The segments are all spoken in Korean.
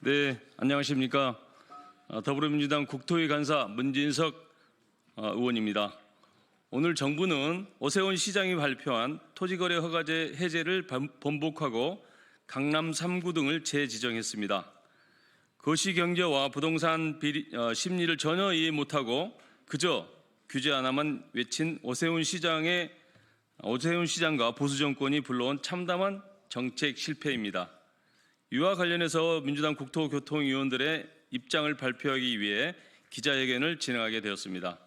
네, 안녕하십니까. 더불어민주당 국토위 간사 문진석 의원입니다. 오늘 정부는 오세훈 시장이 발표한 토지거래 허가제 해제를 번복하고 강남 3구 등을 재지정했습니다. 거시경제와 부동산 심리를 전혀 이해 못하고 그저 규제 하나만 외친 오세훈 시장과 보수 정권이 불러온 참담한 정책 실패입니다. 이와 관련해서 민주당 국토교통위원들의 입장을 발표하기 위해 기자회견을 진행하게 되었습니다.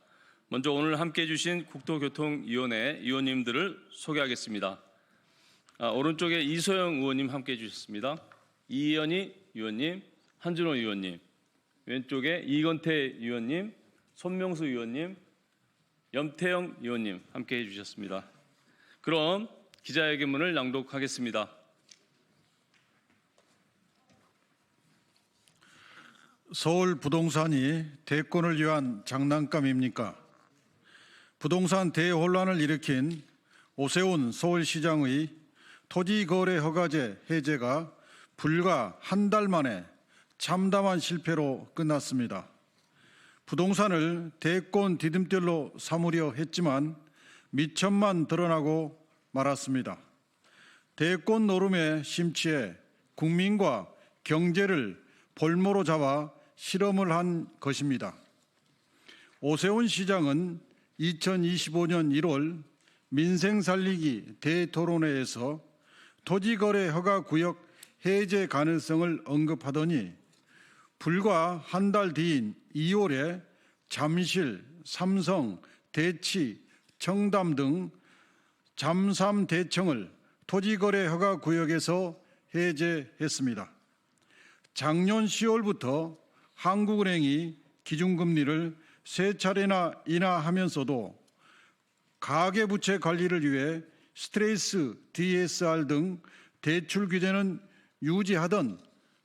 먼저 오늘 함께해 주신 국토교통위원회 위원님들을 소개하겠습니다. 오른쪽에 이소영 의원님 함께해 주셨습니다. 이현희 위원님, 한준호 위원님, 왼쪽에 이건태 위원님, 손명수 위원님, 염태영 위원님 함께해 주셨습니다. 그럼 기자회견문을 낭독하겠습니다. 서울 부동산이 대권을 위한 장난감입니까? 부동산 대혼란을 일으킨 오세훈 서울시장의 토지거래 허가제 해제가 불과 한 달 만에 참담한 실패로 끝났습니다. 부동산을 대권 디딤돌로 삼으려 했지만 미천만 드러나고 말았습니다. 대권 노름에 심취해 국민과 경제를 볼모로 잡아 실험을 한 것입니다. 오세훈 시장은 2025년 1월 민생 살리기 대토론회에서 토지거래 허가구역 해제 가능성을 언급하더니 불과 한 달 뒤인 2월에 잠실, 삼성, 대치, 청담 등 잠삼대청을 토지거래 허가구역에서 해제했습니다. 작년 10월부터 한국은행이 기준금리를 3차례나 인하하면서도 가계부채 관리를 위해 스트레스 DSR 등 대출 규제는 유지하던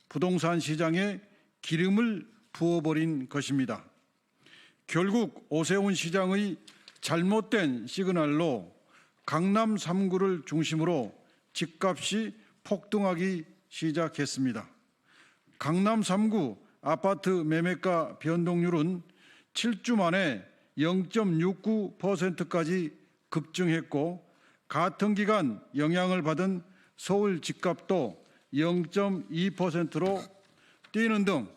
부동산 시장에 기름을 부어버린 것입니다. 결국 오세훈 시장의 잘못된 시그널로 강남 3구를 중심으로 집값이 폭등하기 시작했습니다. 강남 3구 아파트 매매가 변동률은 7주 만에 0.69%까지 급증했고 같은 기간 영향을 받은 서울 집값도 0.2%로 뛰는 등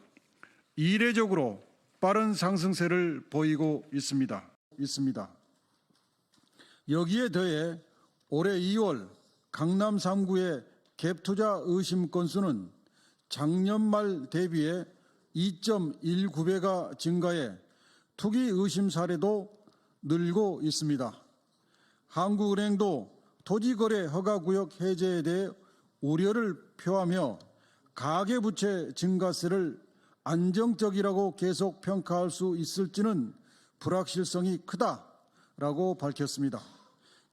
이례적으로 빠른 상승세를 보이고 있습니다. 여기에 더해 올해 2월 강남 3구의 갭투자 의심 건수는 작년 말 대비해 2.19배가 증가해 투기 의심 사례도 늘고 있습니다. 한국은행도 토지거래 허가구역 해제에 대해 우려를 표하며 가계부채 증가세를 안정적이라고 계속 평가할 수 있을지는 불확실성이 크다라고 밝혔습니다.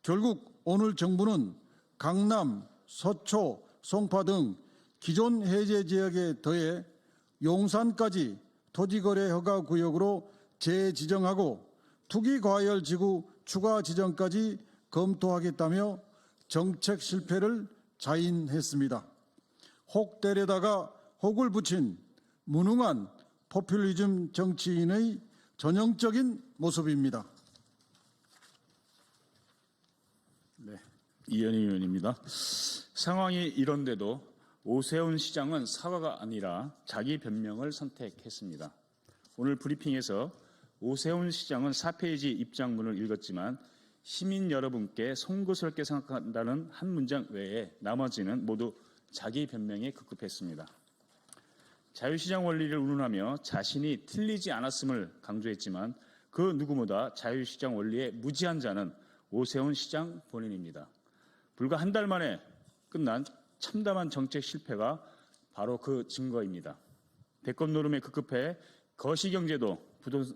결국 오늘 정부는 강남, 서초, 송파 등 기존 해제 지역에 더해 용산까지 토지거래 허가구역으로 재지정하고 투기과열지구 추가 지정까지 검토하겠다며 정책 실패를 자인했습니다. 혹 때려다가 혹을 붙인 무능한 포퓰리즘 정치인의 전형적인 모습입니다. 네, 이현희 의원입니다. 상황이 이런데도 오세훈 시장은 사과가 아니라 자기 변명을 선택했습니다. 오늘 브리핑에서 오세훈 시장은 4페이지 입장문을 읽었지만 시민 여러분께 송구스럽게 생각한다는 한 문장 외에 나머지는 모두 자기 변명에 급급했습니다. 자유시장 원리를 운운하며 자신이 틀리지 않았음을 강조했지만 그 누구보다 자유시장 원리에 무지한 자는 오세훈 시장 본인입니다. 불과 한 달 만에 끝난 참담한 정책 실패가 바로 그 증거입니다. 대권 노름에 급급해 거시경제도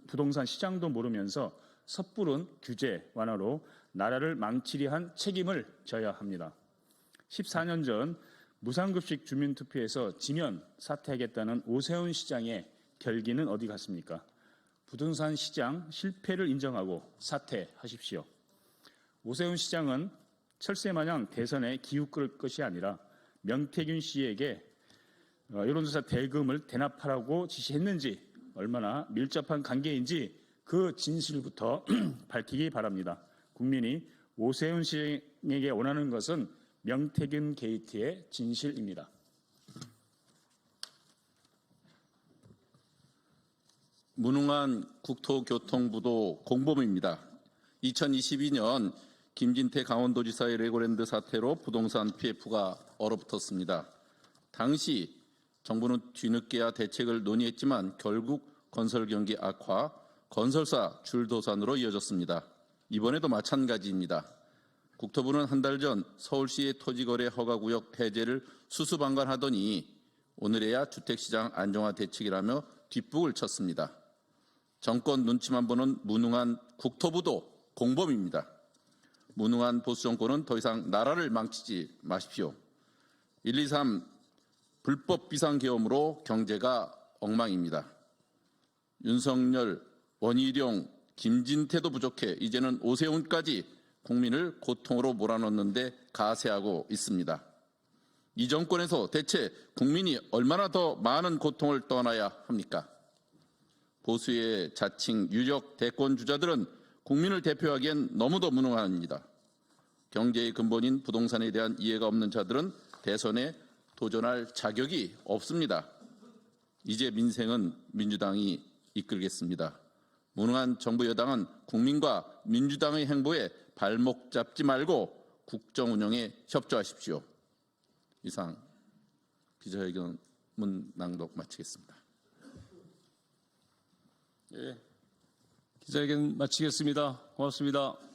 부동산 시장도 모르면서 섣부른 규제 완화로 나라를 망치려 한 책임을 져야 합니다. 14년 전 무상급식 주민투표에서 지면 사퇴하겠다는 오세훈 시장의 결기는 어디 갔습니까? 부동산 시장 실패를 인정하고 사퇴하십시오. 오세훈 시장은 철새 마냥 대선에 기웃거릴 것이 아니라 명태균 씨에게 여론조사 대금을 대납하라고 지시했는지, 얼마나 밀접한 관계인지 그 진실부터 밝히기 바랍니다. 국민이 오세훈 시장에게 원하는 것은 명태균 게이트의 진실입니다. 무능한 국토교통부도 공범입니다. 2022년 김진태 강원도지사의 레고랜드 사태로 부동산 PF가 얼어붙었습니다. 당시 정부는 뒤늦게야 대책을 논의했지만 결국 건설 경기 악화, 건설사 줄도산으로 이어졌습니다. 이번에도 마찬가지입니다. 국토부는 한 달 전 서울시의 토지거래 허가구역 해제를 수수방관하더니 오늘에야 주택시장 안정화 대책이라며 뒷북을 쳤습니다. 정권 눈치만 보는 무능한 국토부도 공범입니다. 무능한 보수 정권은 더 이상 나라를 망치지 마십시오. 1, 2, 3 불법 비상계엄으로 경제가 엉망입니다. 윤석열, 원희룡, 김진태도 부족해 이제는 오세훈까지 국민을 고통으로 몰아넣는데 가세하고 있습니다. 이 정권에서 대체 국민이 얼마나 더 많은 고통을 떠나야 합니까? 보수의 자칭 유력 대권 주자들은 국민을 대표하기엔 너무도 무능합니다. 경제의 근본인 부동산에 대한 이해가 없는 자들은 대선에 도전할 자격이 없습니다. 이제 민생은 민주당이 이끌겠습니다. 무능한 정부 여당은 국민과 민주당의 행보에 발목 잡지 말고 국정 운영에 협조하십시오. 이상 기자회견문 낭독 마치겠습니다. 기자회견 마치겠습니다. 고맙습니다.